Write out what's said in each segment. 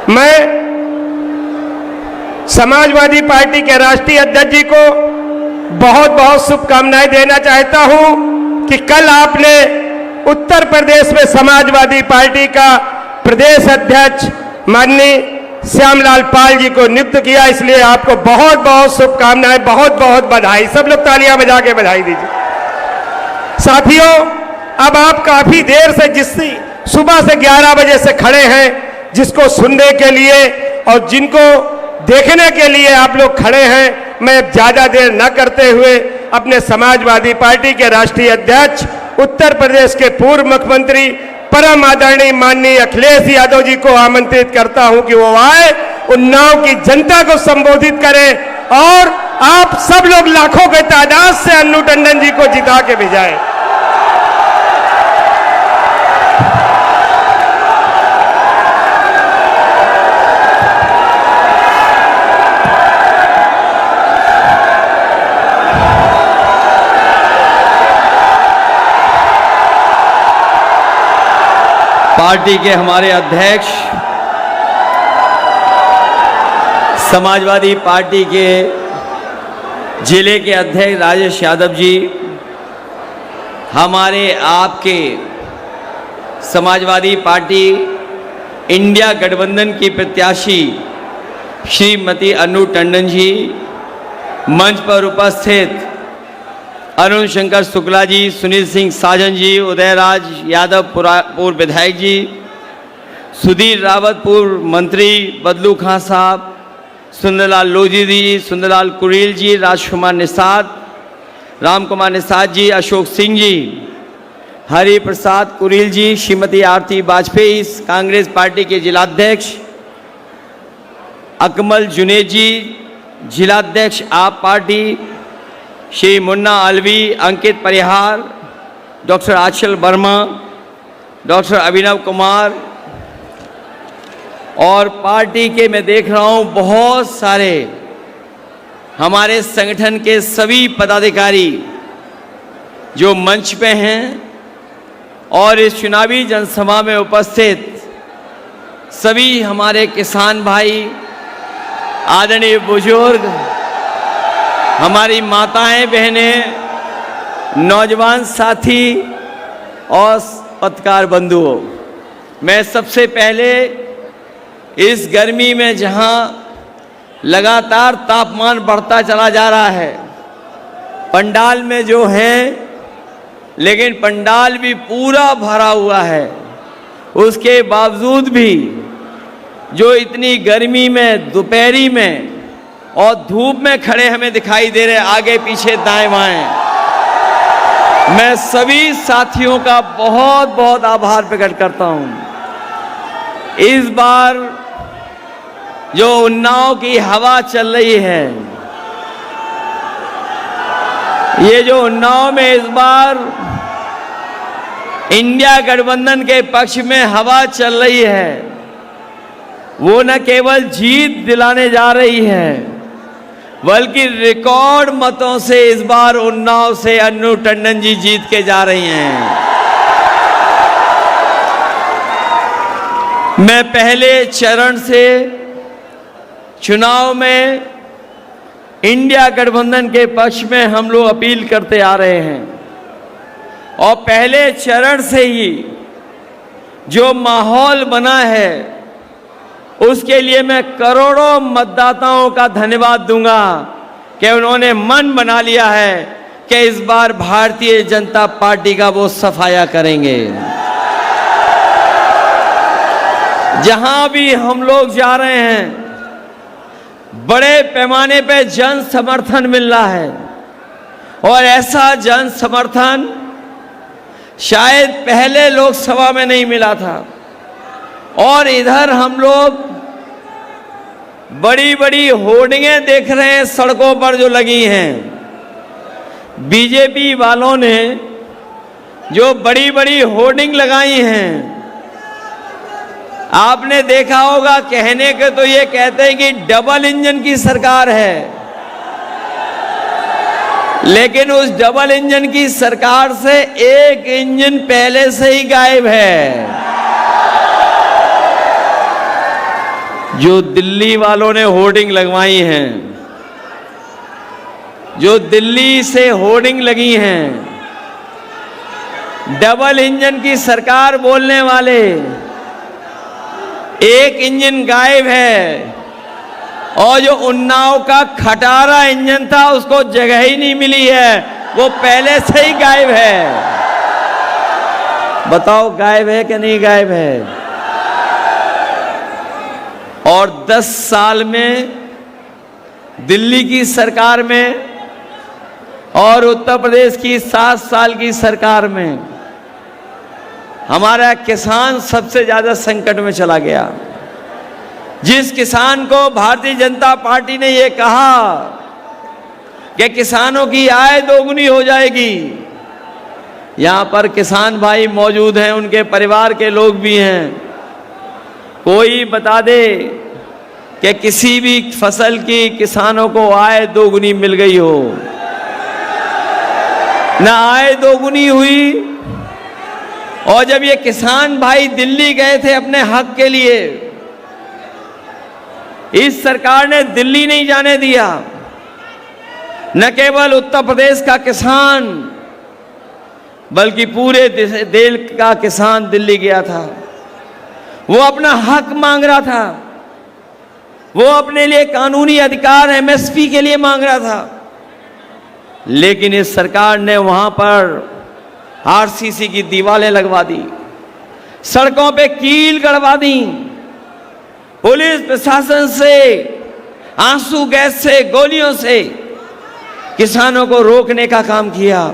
मैं समाजवादी पार्टी के राष्ट्रीय अध्यक्ष जी को बहुत बहुत शुभकामनाएं देना चाहता हूं कि कल आपने उत्तर प्रदेश में समाजवादी पार्टी का प्रदेश अध्यक्ष माननीय श्यामलाल पाल जी को नियुक्त किया, इसलिए आपको बहुत बहुत शुभकामनाएं, बहुत बहुत बधाई। सब लोग तालियां बजा के बधाई दीजिए। साथियों, अब आप काफी देर से जिससे सुबह से 11 बजे से खड़े हैं, जिसको सुनने के लिए और जिनको देखने के लिए आप लोग खड़े हैं, मैं ज्यादा देर न करते हुए अपने समाजवादी पार्टी के राष्ट्रीय अध्यक्ष उत्तर प्रदेश के पूर्व मुख्यमंत्री परम आदरणीय माननीय अखिलेश यादव जी को आमंत्रित करता हूं कि वो आए, उन्नाव की जनता को संबोधित करें और आप सब लोग लाखों के तादाद से अन्नू टंडन जी को जिता के भेजाएं। पार्टी के हमारे अध्यक्ष, समाजवादी पार्टी के जिले के अध्यक्ष राजेश यादव जी, हमारे आपके समाजवादी पार्टी इंडिया गठबंधन की प्रत्याशी श्रीमती अन्नू टंडन जी, मंच पर उपस्थित अरुण शंकर शुक्ला जी, सुनील सिंह साजन जी, उदयराज यादव पूर्व विधायक जी, सुधीर रावत पूर्व मंत्री, बदलू खां साहब, सुंदरलाल लोधी जी, सुंदरलाल कुरील जी, राजकुमार निषाद, राम कुमार निषाद जी, अशोक सिंह जी, हरि प्रसाद कुरील जी, श्रीमती आरती वाजपेयी कांग्रेस पार्टी के जिलाध्यक्ष, अकमल जुनेद जी जिलाध्यक्ष आप पार्टी, श्री मुन्ना अलवी, अंकित परिहार, डॉक्टर आचल वर्मा, डॉक्टर अभिनव कुमार और पार्टी के मैं देख रहा हूँ बहुत सारे हमारे संगठन के सभी पदाधिकारी जो मंच पे हैं और इस चुनावी जनसभा में उपस्थित सभी हमारे किसान भाई, आदरणीय बुजुर्ग, हमारी माताएं बहनें, नौजवान साथी और पत्रकार बंधुओं, मैं सबसे पहले इस गर्मी में जहां लगातार तापमान बढ़ता चला जा रहा है, पंडाल में जो है, लेकिन पंडाल भी पूरा भरा हुआ है, उसके बावजूद भी जो इतनी गर्मी में दोपहरी में और धूप में खड़े हमें दिखाई दे रहे आगे पीछे दाएं बाएं, मैं सभी साथियों का बहुत बहुत आभार प्रकट करता हूं। इस बार जो उन्नाव की हवा चल रही है, ये जो उन्नाव में इस बार इंडिया गठबंधन के पक्ष में हवा चल रही है, वो न केवल जीत दिलाने जा रही है बल्कि रिकॉर्ड मतों से इस बार उन्नाव से अन्नू टंडन जी जीत के जा रही हैं। मैं पहले चरण से चुनाव में इंडिया गठबंधन के पक्ष में हम लोग अपील करते आ रहे हैं और पहले चरण से ही जो माहौल बना है उसके लिए मैं करोड़ों मतदाताओं का धन्यवाद दूंगा कि उन्होंने मन बना लिया है कि इस बार भारतीय जनता पार्टी का वो सफाया करेंगे। जहां भी हम लोग जा रहे हैं, बड़े पैमाने पे जन समर्थन मिल रहा है और ऐसा जन समर्थन शायद पहले लोकसभा में नहीं मिला था। और इधर हम लोग बड़ी बड़ी होर्डिंगें देख रहे हैं सड़कों पर जो लगी हैं, बीजेपी वालों ने जो बड़ी बड़ी होर्डिंग लगाई हैं, आपने देखा होगा, कहने के तो ये कहते हैं कि डबल इंजन की सरकार है, लेकिन उस डबल इंजन की सरकार से एक इंजन पहले से ही गायब है। जो दिल्ली वालों ने होर्डिंग लगवाई हैं, जो दिल्ली से होर्डिंग लगी हैं, डबल इंजन की सरकार बोलने वाले, एक इंजन गायब है और जो उन्नाव का खटारा इंजन था उसको जगह ही नहीं मिली है, वो पहले से ही गायब है। बताओ गायब है कि नहीं गायब है? और 10 साल में दिल्ली की सरकार में और उत्तर प्रदेश की 7 साल की सरकार में हमारा किसान सबसे ज्यादा संकट में चला गया। जिस किसान को भारतीय जनता पार्टी ने ये कहा कि किसानों की आय दोगुनी हो जाएगी, यहां पर किसान भाई मौजूद हैं, उनके परिवार के लोग भी हैं, कोई बता दे कि किसी भी फसल की किसानों को आय दोगुनी मिल गई हो? ना आय दोगुनी हुई। और जब ये किसान भाई दिल्ली गए थे अपने हक के लिए, इस सरकार ने दिल्ली नहीं जाने दिया। न केवल उत्तर प्रदेश का किसान बल्कि पूरे देश का किसान दिल्ली गया था। वो अपना हक मांग रहा था, वो अपने लिए कानूनी अधिकार एमएसपी के लिए मांग रहा था, लेकिन इस सरकार ने वहां पर आरसीसी की दीवारें लगवा दी, सड़कों पे कील गड़वा दी, पुलिस प्रशासन से आंसू गैस से गोलियों से किसानों को रोकने का काम किया।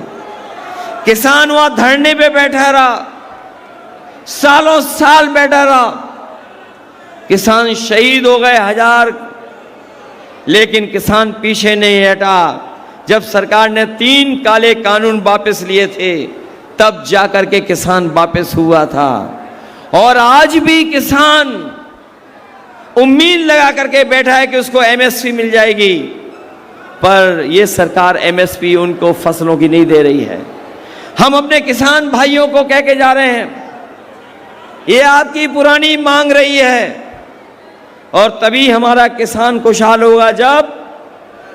किसान वहां धरने पे बैठा रहा, सालों साल बैठा रहा, किसान शहीद हो गए 1000, लेकिन किसान पीछे नहीं हटा। जब सरकार ने 3 काले कानून वापस लिए थे तब जाकर के किसान वापस हुआ था। और आज भी किसान उम्मीद लगा करके बैठा है कि उसको एमएसपी मिल जाएगी, पर यह सरकार एमएसपी उनको फसलों की नहीं दे रही है। हम अपने किसान भाइयों को कह के जा रहे हैं, ये आपकी पुरानी मांग रही है और तभी हमारा किसान खुशहाल होगा जब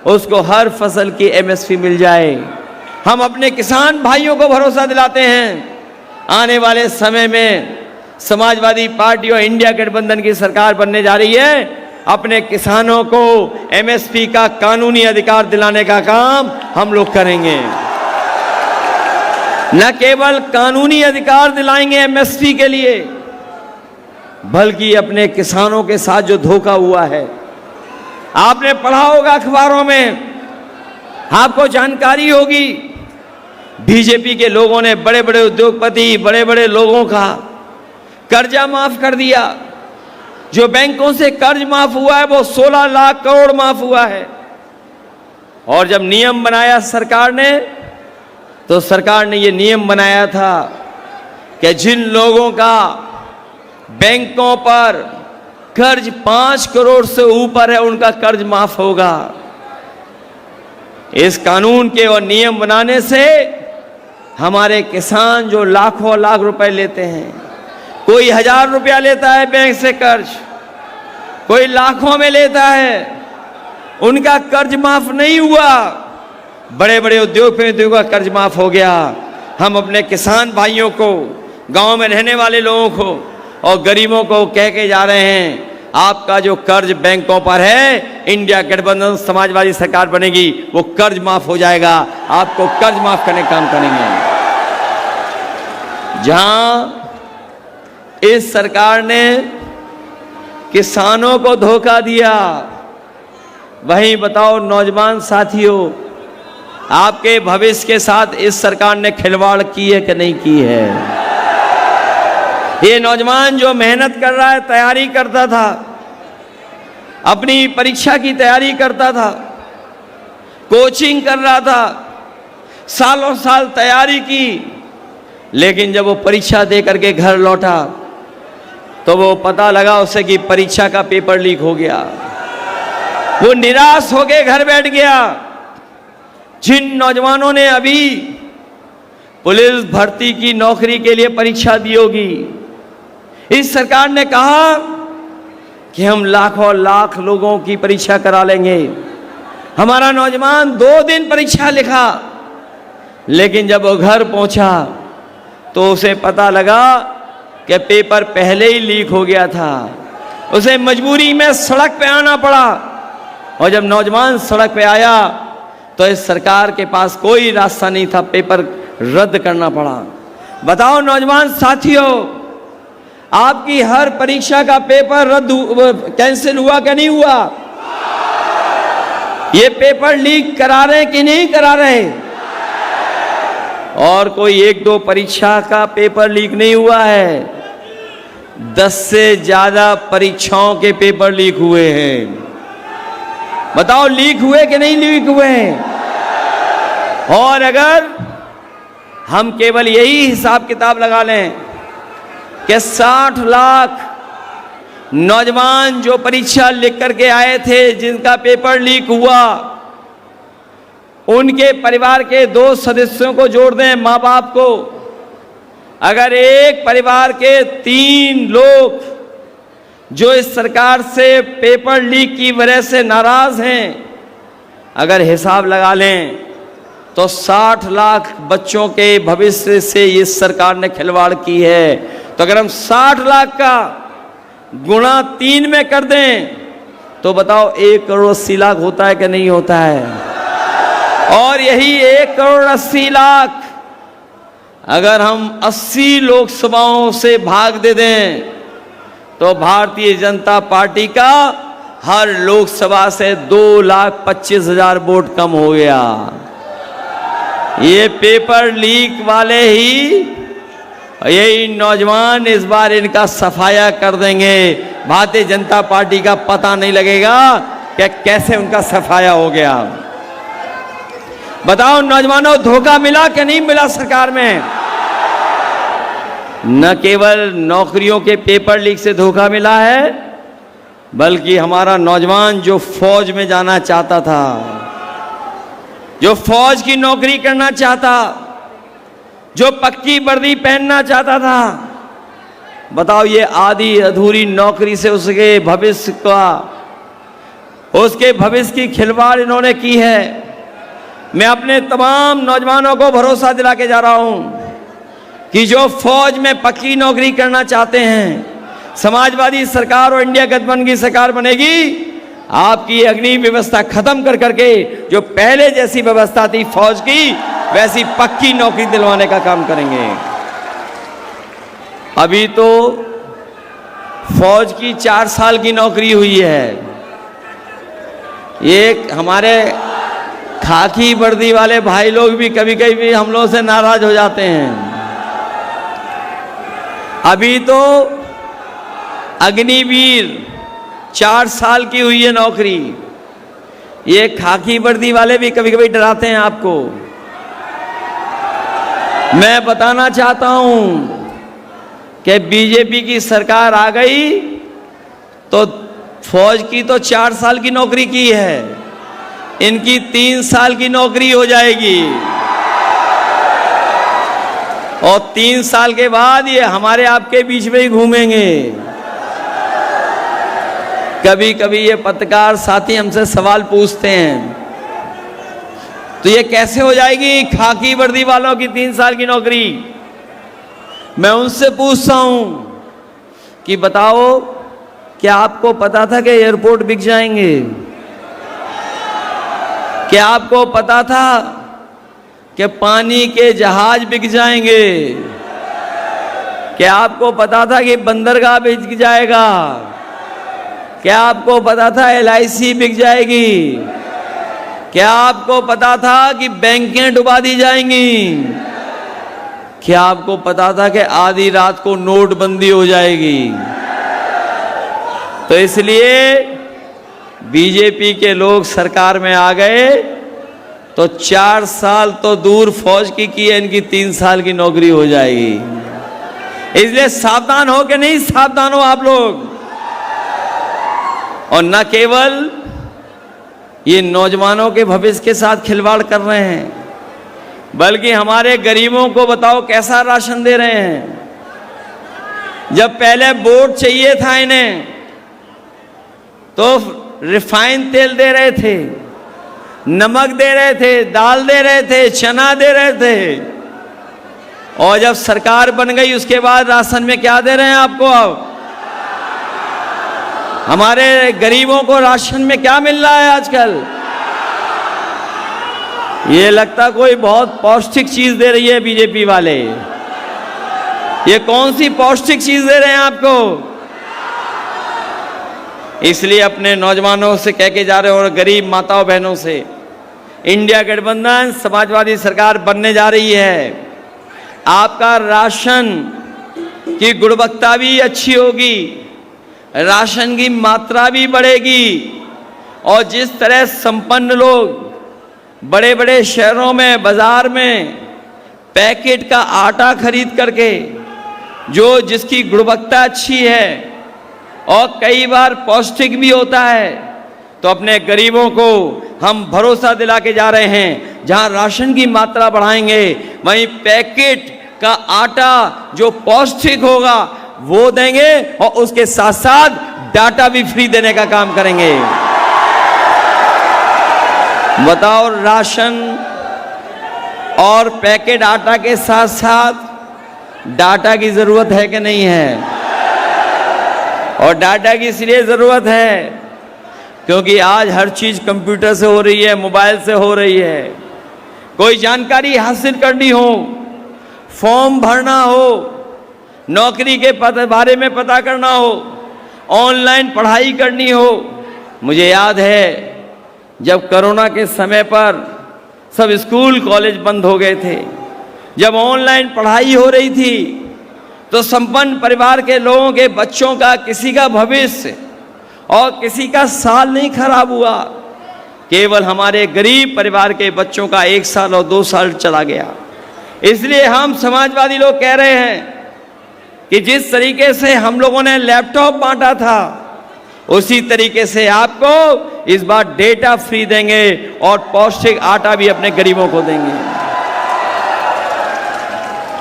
उसको हर फसल की एमएसपी मिल जाए। हम अपने किसान भाइयों को भरोसा दिलाते हैं, आने वाले समय में समाजवादी पार्टी और इंडिया गठबंधन की सरकार बनने जा रही है। अपने किसानों को एमएसपी का कानूनी अधिकार दिलाने का काम हम लोग करेंगे। न केवल कानूनी अधिकार दिलाएंगे एमएसपी के लिए, बल्कि अपने किसानों के साथ जो धोखा हुआ है, आपने पढ़ा होगा अखबारों में, आपको जानकारी होगी, बीजेपी के लोगों ने बड़े बड़े उद्योगपति, बड़े बड़े लोगों का कर्जा माफ कर दिया। जो बैंकों से कर्ज माफ हुआ है वो 16 लाख करोड़ माफ हुआ है। और जब नियम बनाया सरकार ने, तो सरकार ने ये नियम बनाया था कि जिन लोगों का बैंकों पर कर्ज 5 करोड़ से ऊपर है उनका कर्ज माफ होगा। इस कानून के और नियम बनाने से हमारे किसान जो लाखों लाख रुपए लेते हैं, कोई 1000 रुपया लेता है बैंक से कर्ज, कोई लाखों में लेता है, उनका कर्ज माफ नहीं हुआ। बड़े बड़े उद्योगपतियों का कर्ज माफ हो गया। हम अपने किसान भाइयों को, गांव में रहने वाले लोगों को और गरीबों को कह के जा रहे हैं, आपका जो कर्ज बैंकों पर है, इंडिया गठबंधन समाजवादी सरकार बनेगी, वो कर्ज माफ हो जाएगा। आपको कर्ज माफ करने का काम करेंगे। जहां इस सरकार ने किसानों को धोखा दिया, वहीं बताओ नौजवान साथियों, आपके भविष्य के साथ इस सरकार ने खिलवाड़ की है कि नहीं की है? ये नौजवान जो मेहनत कर रहा है, तैयारी करता था, अपनी परीक्षा की तैयारी करता था, कोचिंग कर रहा था, सालों साल तैयारी की, लेकिन जब वो परीक्षा दे करके घर लौटा तो वो पता लगा उसे कि परीक्षा का पेपर लीक हो गया। वो निराश होकर घर बैठ गया। जिन नौजवानों ने अभी पुलिस भर्ती की नौकरी के लिए परीक्षा दी होगी, इस सरकार ने कहा कि हम लाखों लाख लोगों की परीक्षा करा लेंगे। हमारा नौजवान 2 दिन परीक्षा लिखा, लेकिन जब वो घर पहुंचा तो उसे पता लगा कि पेपर पहले ही लीक हो गया था। उसे मजबूरी में सड़क पे आना पड़ा, और जब नौजवान सड़क पे आया तो इस सरकार के पास कोई रास्ता नहीं था, पेपर रद्द करना पड़ा। बताओ नौजवान साथियों, आपकी हर परीक्षा का पेपर कैंसिल हुआ कि नहीं हुआ? ये पेपर लीक करा रहे कि नहीं करा रहे? और कोई 1-2 परीक्षा का पेपर लीक नहीं हुआ है, 10 से ज्यादा परीक्षाओं के पेपर लीक हुए हैं। बताओ लीक हुए कि नहीं लीक हुए हैं? और अगर हम केवल यही हिसाब किताब लगा लें कि 60 लाख नौजवान जो परीक्षा लिख करके आए थे, जिनका पेपर लीक हुआ, उनके परिवार के 2 सदस्यों को जोड़ दें, माँ बाप को, अगर एक परिवार के 3 लोग जो इस सरकार से पेपर लीक की वजह से नाराज हैं, अगर हिसाब लगा लें तो 60 लाख बच्चों के भविष्य से इस सरकार ने खिलवाड़ की है। तो अगर हम 60 लाख का गुणा 3 में कर दें तो बताओ 1 करोड़ 80 लाख होता है कि नहीं होता है? और यही 1 करोड़ 80 लाख अगर हम 80 लोकसभाओं से भाग दे दें तो भारतीय जनता पार्टी का हर लोकसभा से 2,25,000 वोट कम हो गया। ये पेपर लीक वाले ही, यही नौजवान इस बार इनका सफाया कर देंगे। भारतीय जनता पार्टी का पता नहीं लगेगा कि कैसे उनका सफाया हो गया। बताओ नौजवानों, धोखा मिला कि नहीं मिला सरकार में? न केवल नौकरियों के पेपर लीक से धोखा मिला है, बल्कि हमारा नौजवान जो फौज में जाना चाहता था, जो फौज की नौकरी करना चाहता, जो पक्की वर्दी पहनना चाहता था, बताओ ये आधी अधूरी नौकरी से उसके भविष्य की खिलवाड़ इन्होंने की है। मैं अपने तमाम नौजवानों को भरोसा दिला के जा रहा हूं कि जो फौज में पक्की नौकरी करना चाहते हैं, समाजवादी सरकार और इंडिया गठबंधन की सरकार बनेगी, आपकी अग्नि व्यवस्था खत्म कर करके जो पहले जैसी व्यवस्था थी फौज की, वैसी पक्की नौकरी दिलवाने का काम करेंगे। अभी तो फौज की 4 साल की नौकरी हुई है। एक हमारे खाकी वर्दी वाले भाई लोग भी कभी कभी हम लोगों से नाराज हो जाते हैं। अभी तो अग्निवीर 4 साल की हुई है नौकरी। ये खाकी वर्दी वाले भी कभी कभी डराते हैं आपको। मैं बताना चाहता हूं कि बीजेपी की सरकार आ गई तो फौज की तो 4 साल की नौकरी की है, इनकी 3 साल की नौकरी हो जाएगी। और 3 साल के बाद ये हमारे आपके बीच में ही घूमेंगे। कभी कभी ये पत्रकार साथी हमसे सवाल पूछते हैं, तो ये कैसे हो जाएगी खाकी वर्दी वालों की 3 साल की नौकरी? मैं उनसे पूछता हूं कि बताओ, क्या आपको पता था कि एयरपोर्ट बिक जाएंगे? क्या आपको पता था कि पानी के जहाज बिक जाएंगे? क्या आपको पता था कि बंदरगाह बिक जाएगा? क्या आपको पता था LIC बिक जाएगी? क्या आपको पता था कि बैंकें डुबा दी जाएंगी? क्या आपको पता था कि आधी रात को नोटबंदी हो जाएगी? तो इसलिए बीजेपी के लोग सरकार में आ गए तो 4 साल तो दूर फौज की है, इनकी 3 साल की नौकरी हो जाएगी। इसलिए सावधान हो कि नहीं सावधान हो आप लोग? और न केवल ये नौजवानों के भविष्य के साथ खिलवाड़ कर रहे हैं, बल्कि हमारे गरीबों को बताओ कैसा राशन दे रहे हैं। जब पहले वोट चाहिए था इन्हें तो रिफाइन तेल दे रहे थे, नमक दे रहे थे, दाल दे रहे थे, चना दे रहे थे। और जब सरकार बन गई उसके बाद राशन में क्या दे रहे हैं आपको? अब हमारे गरीबों को राशन में क्या मिल रहा है आजकल? ये लगता कोई बहुत पौष्टिक चीज दे रही है बीजेपी वाले। ये कौन सी पौष्टिक चीज दे रहे हैं आपको? इसलिए अपने नौजवानों से कह के जा रहे हो और गरीब माताओं बहनों से, इंडिया गठबंधन समाजवादी सरकार बनने जा रही है। आपका राशन की गुणवत्ता भी अच्छी होगी, राशन की मात्रा भी बढ़ेगी। और जिस तरह संपन्न लोग बड़े बड़े शहरों में, बाजार में पैकेट का आटा खरीद करके, जो जिसकी गुणवत्ता अच्छी है और कई बार पौष्टिक भी होता है, तो अपने गरीबों को हम भरोसा दिला के जा रहे हैं, जहां राशन की मात्रा बढ़ाएंगे वहीं पैकेट का आटा जो पौष्टिक होगा वो देंगे और उसके साथ साथ डाटा भी फ्री देने का काम करेंगे। बताओ, राशन और पैकेट आटा के साथ साथ डाटा की जरूरत है कि नहीं है? और डाटा की इसलिए जरूरत है क्योंकि आज हर चीज कंप्यूटर से हो रही है, मोबाइल से हो रही है। कोई जानकारी हासिल करनी हो, फॉर्म भरना हो, नौकरी के बारे में पता करना हो, ऑनलाइन पढ़ाई करनी हो। मुझे याद है जब कोरोना के समय पर सब स्कूल कॉलेज बंद हो गए थे, जब ऑनलाइन पढ़ाई हो रही थी, तो संपन्न परिवार के लोगों के बच्चों का किसी का भविष्य और किसी का साल नहीं खराब हुआ। केवल हमारे गरीब परिवार के बच्चों का 1 साल और 2 साल चला गया। इसलिए हम समाजवादी लोग कह रहे हैं कि जिस तरीके से हम लोगों ने लैपटॉप बांटा था, उसी तरीके से आपको इस बार डेटा फ्री देंगे और पौष्टिक आटा भी अपने गरीबों को देंगे।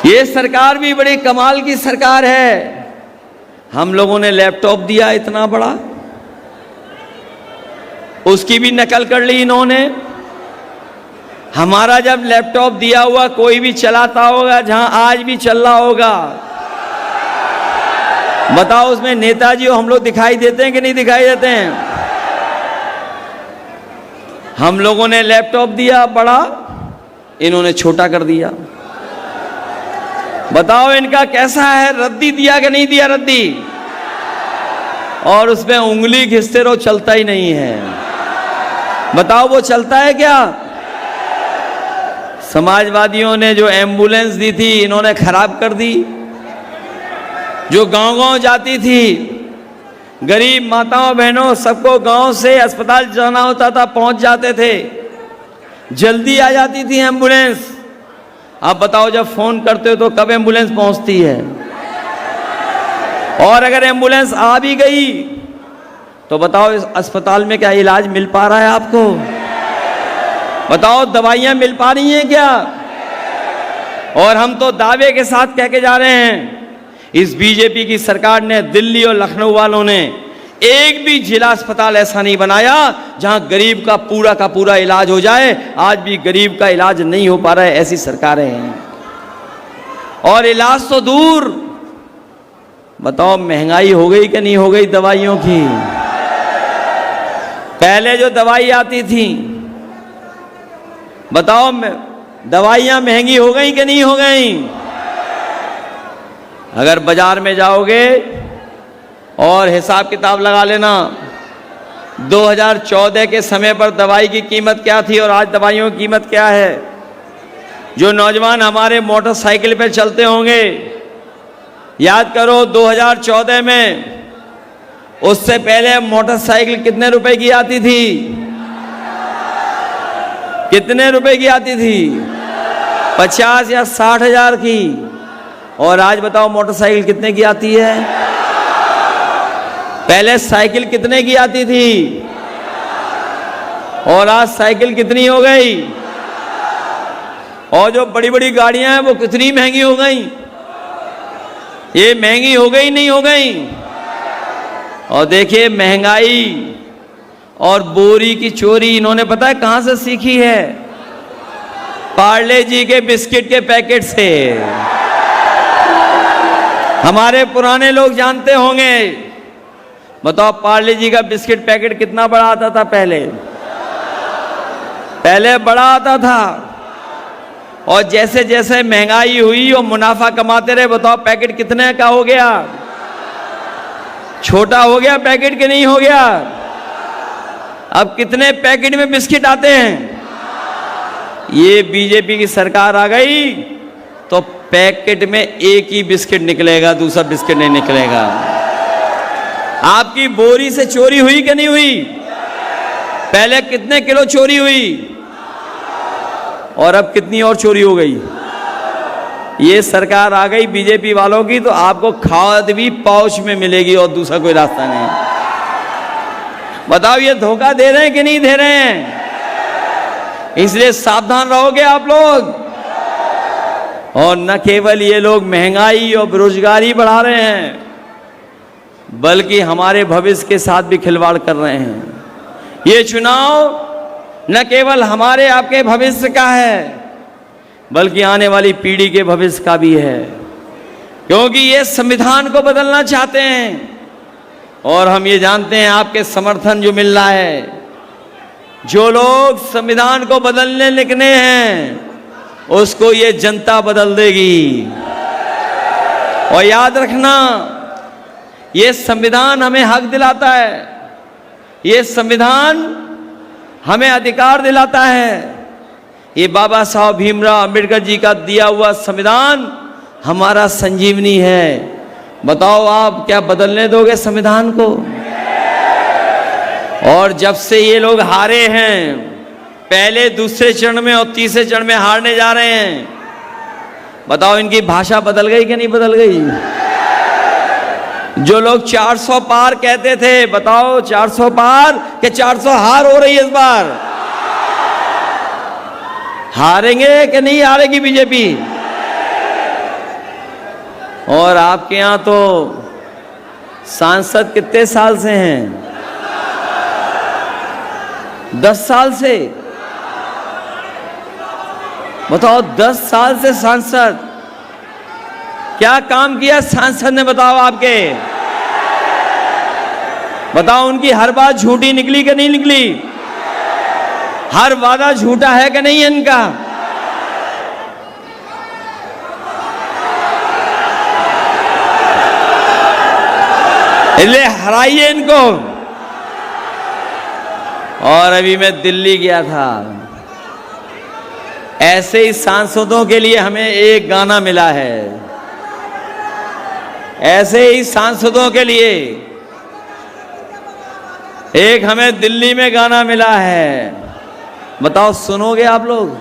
ये सरकार भी बड़ी कमाल की सरकार है। हम लोगों ने लैपटॉप दिया इतना बड़ा, उसकी भी नकल कर ली इन्होंने। हमारा जब लैपटॉप दिया हुआ कोई भी चलाता होगा, जहां आज भी चल रहा होगा, बताओ उसमें नेताजी हम लोग दिखाई देते हैं कि नहीं दिखाई देते हैं? हम लोगों ने लैपटॉप दिया बड़ा, इन्होंने छोटा कर दिया। बताओ इनका कैसा है? रद्दी दिया कि नहीं दिया? रद्दी। और उसमें उंगली घिसते रहो, चलता ही नहीं है। बताओ वो चलता है क्या? समाजवादियों ने जो एम्बुलेंस दी थी इन्होंने खराब कर दी। जो गांव-गांव जाती थी, गरीब माताओं बहनों सबको गांव से अस्पताल जाना होता था, पहुंच जाते थे, जल्दी आ जाती थी एम्बुलेंस। आप बताओ जब फोन करते हो तो कब एम्बुलेंस पहुंचती है? और अगर एम्बुलेंस आ भी गई तो बताओ इस अस्पताल में क्या इलाज मिल पा रहा है आपको? बताओ दवाइयां मिल पा रही हैं क्या? और हम तो दावे के साथ कह के जा रहे हैं, इस बीजेपी की सरकार ने, दिल्ली और लखनऊ वालों ने एक भी जिला अस्पताल ऐसा नहीं बनाया जहां गरीब का पूरा इलाज हो जाए। आज भी गरीब का इलाज नहीं हो पा रहा है, ऐसी सरकारें हैं। और इलाज तो दूर, बताओ महंगाई हो गई कि नहीं हो गई दवाइयों की? पहले जो दवाई आती थी, बताओ दवाइयां महंगी हो गई कि नहीं हो गई? अगर बाजार में जाओगे और हिसाब किताब लगा लेना, 2014 के समय पर दवाई की कीमत क्या थी और आज दवाइयों की कीमत क्या है। जो नौजवान हमारे मोटरसाइकिल पे चलते होंगे, याद करो 2014 में, उससे पहले मोटरसाइकिल कितने रुपए की आती थी? कितने रुपए की आती थी? 50 या 60 हजार की। और आज बताओ मोटरसाइकिल कितने की आती है? पहले साइकिल कितने की आती थी और आज साइकिल कितनी हो गई? और जो बड़ी बड़ी गाड़ियां हैं वो कितनी महंगी हो गई? ये महंगी हो गई नहीं हो गई? और देखिए महंगाई और बोरी की चोरी इन्होंने पता है कहां से सीखी है? पार्ले जी के बिस्किट के पैकेट से। हमारे पुराने लोग जानते होंगे। बताओ पार्ले जी का बिस्किट पैकेट कितना बड़ा आता था पहले? पहले बड़ा आता था, और जैसे जैसे महंगाई हुई और मुनाफा कमाते रहे, बताओ पैकेट कितने का हो गया? छोटा हो गया पैकेट कि नहीं हो गया? अब कितने पैकेट में बिस्किट आते हैं? ये बीजेपी की सरकार आ गई तो पैकेट में एक ही बिस्किट निकलेगा, दूसरा बिस्किट नहीं निकलेगा। आपकी बोरी से चोरी हुई कि नहीं हुई? पहले कितने किलो चोरी हुई और अब कितनी और चोरी हो गई? ये सरकार आ गई बीजेपी वालों की तो आपको खाद भी पाउच में मिलेगी और दूसरा कोई रास्ता नहीं। बताओ ये धोखा दे रहे हैं कि नहीं दे रहे हैं? इसलिए सावधान रहोगे आप लोग। और न केवल ये लोग महंगाई और बेरोजगारी बढ़ा रहे हैं, बल्कि हमारे भविष्य के साथ भी खिलवाड़ कर रहे हैं। ये चुनाव न केवल हमारे आपके भविष्य का है, बल्कि आने वाली पीढ़ी के भविष्य का भी है, क्योंकि ये संविधान को बदलना चाहते हैं। और हम ये जानते हैं आपके समर्थन जो मिल रहा है, जो लोग संविधान को बदलने लिखने हैं उसको ये जनता बदल देगी। और याद रखना, ये संविधान हमें हक दिलाता है, ये संविधान हमें अधिकार दिलाता है। ये बाबा साहब भीमराव अंबेडकर जी का दिया हुआ संविधान हमारा संजीवनी है। बताओ आप क्या बदलने दोगे संविधान को? और जब से ये लोग हारे हैं, पहले दूसरे चरण में और तीसरे चरण में हारने जा रहे हैं, बताओ इनकी भाषा बदल गई कि नहीं बदल गई? जो लोग 400 पार कहते थे, बताओ 400 पार कि 400 हार हो रही है इस बार? हारेंगे कि नहीं हारेगी बीजेपी? और आपके यहां तो सांसद कितने साल से हैं? 10 साल से। बताओ 10 साल से सांसद, क्या काम किया सांसद ने? बताओ आपके, बताओ उनकी हर बात झूठी निकली कि नहीं निकली? हर वादा झूठा है कि नहीं इनका? इसलिए हराइए इनको। और अभी मैं दिल्ली गया था, ऐसे ही सांसदों के लिए हमें एक गाना मिला है। ऐसे ही सांसदों के लिए एक हमें दिल्ली में गाना मिला है। बताओ सुनोगे आप लोग?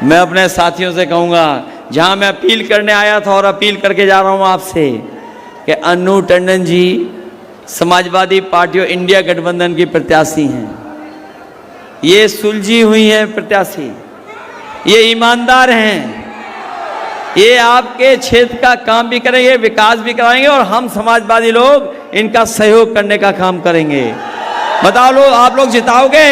मैं अपने साथियों से कहूंगा, जहां मैं अपील करने आया था और अपील करके जा रहा हूं आपसे कि अन्नू टंडन जी समाजवादी पार्टी और इंडिया गठबंधन की प्रत्याशी हैं। ये सुलझी हुई हैं प्रत्याशी, ये ईमानदार हैं, ये आपके क्षेत्र का काम भी करेंगे, विकास भी कराएंगे, और हम समाजवादी लोग इनका सहयोग करने का काम करेंगे। बताओ लोग, आप लोग जिताओगे?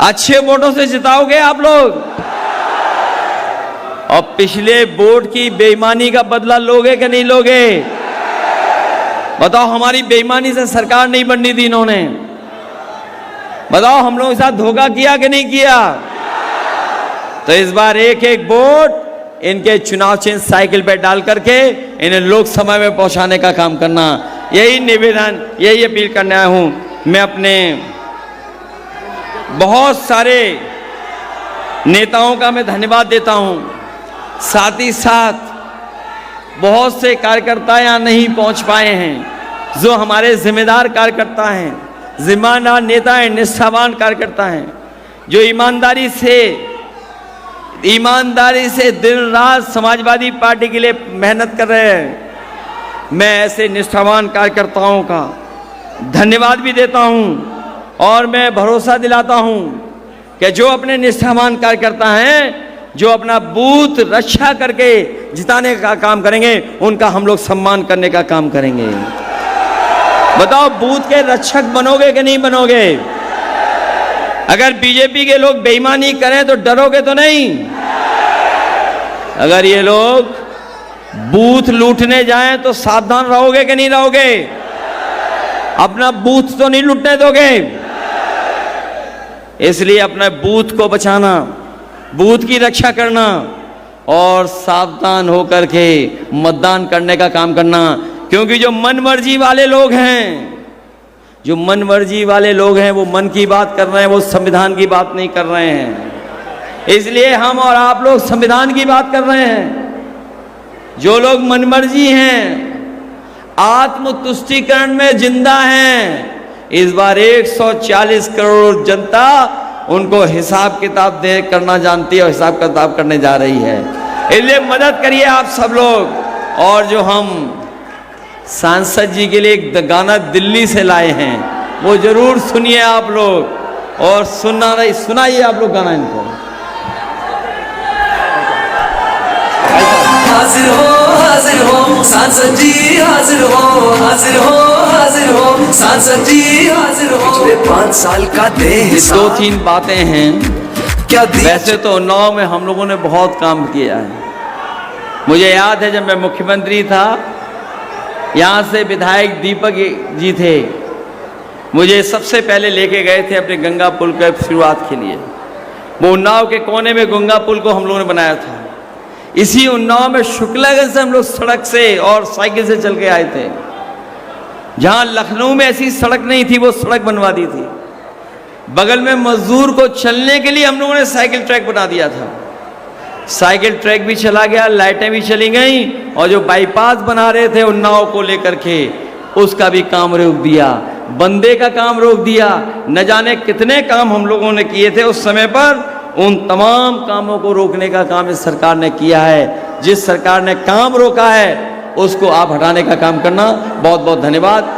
अच्छे वोटों से जिताओगे आप लोग? और पिछले वोट की बेईमानी का बदला लोगे कि नहीं लोगे? बताओ, हमारी बेईमानी से सरकार नहीं बननी थी इन्होंने। बताओ, हम लोगों के साथ धोखा किया कि नहीं किया? तो इस बार एक एक वोट इनके चुनाव चिन्ह साइकिल पे डाल करके इन्हें लोकसभा में पहुंचाने का काम करना, यही निवेदन, यही अपील करने आया हूं। मैं अपने बहुत सारे नेताओं का मैं धन्यवाद देता हूं, साथ ही साथ बहुत से कार्यकर्ता यहाँ नहीं पहुंच पाए हैं, जो हमारे जिम्मेदार कार्यकर्ता हैं, जिम्मेदार नेता हैं, निष्ठावान कार्यकर्ता हैं, जो ईमानदारी से दिन रात समाजवादी पार्टी के लिए मेहनत कर रहे हैं। मैं ऐसे निष्ठावान कार्यकर्ताओं का धन्यवाद भी देता हूं और मैं भरोसा दिलाता हूं कि जो अपने निष्ठावान कार्यकर्ता हैं, जो अपना बूथ रक्षा करके जिताने का काम करेंगे, उनका हम लोग सम्मान करने का काम करेंगे। बताओ बूथ के रक्षक बनोगे कि नहीं बनोगे? अगर बीजेपी के लोग बेईमानी करें तो डरोगे तो नहीं? अगर ये लोग बूथ लूटने जाएं तो सावधान रहोगे कि नहीं रहोगे? अपना बूथ तो नहीं लूटने दोगे? इसलिए अपने बूथ को बचाना, बूथ की रक्षा करना और सावधान होकर के मतदान करने का काम करना। क्योंकि जो मन मर्जी वाले लोग हैं, जो मन मर्जी वाले लोग हैं, वो मन की बात कर रहे हैं, वो संविधान की बात नहीं कर रहे हैं। इसलिए हम और आप लोग संविधान की बात कर रहे हैं। जो लोग मनमर्जी हैं, आत्मतुष्टिकरण में जिंदा हैं, इस बार 140 करोड़ जनता उनको हिसाब किताब दे करना जानती है और हिसाब किताब करने जा रही है। इसलिए मदद करिए आप सब लोग। और जो हम सांसद जी के लिए एक गाना दिल्ली से लाए हैं, वो जरूर सुनिए आप लोग और सुनाइए आप लोग गाना इनको। हाजिर हो सांसद जी, हाजिर हो सांसद जी, हाजिर हो। पिछले 5 साल का दे हिसाब। 2-3 बातें हैं। क्या वैसे तो उन्नाव में हम लोगों ने बहुत काम किया है। मुझे याद है जब मैं मुख्यमंत्री था, यहाँ से विधायक दीपक जी थे, मुझे सबसे पहले लेके गए थे अपने गंगा पुल के शुरुआत के लिए। वो उन्नाव के कोने में गंगा पुल को हम लोगों ने बनाया था। इसी उन्नाव में शुक्लागंज से हम लोग सड़क से और साइकिल से चल के आए थे। जहां लखनऊ में ऐसी सड़क नहीं थी, वो सड़क बनवा दी थी। बगल में मजदूर को चलने के लिए हम लोगों ने साइकिल ट्रैक बना दिया था। साइकिल ट्रैक भी चला गया, लाइटें भी चली गई, और जो बाईपास बना रहे थे उन्नाव को लेकर के, उसका भी काम रोक दिया। बंदे का काम रोक दिया। न जाने कितने काम हम लोगों ने किए थे उस समय पर। उन तमाम कामों को रोकने का काम इस सरकार ने किया है। जिस सरकार ने काम रोका है उसको आप हटाने का काम करना। बहुत बहुत धन्यवाद।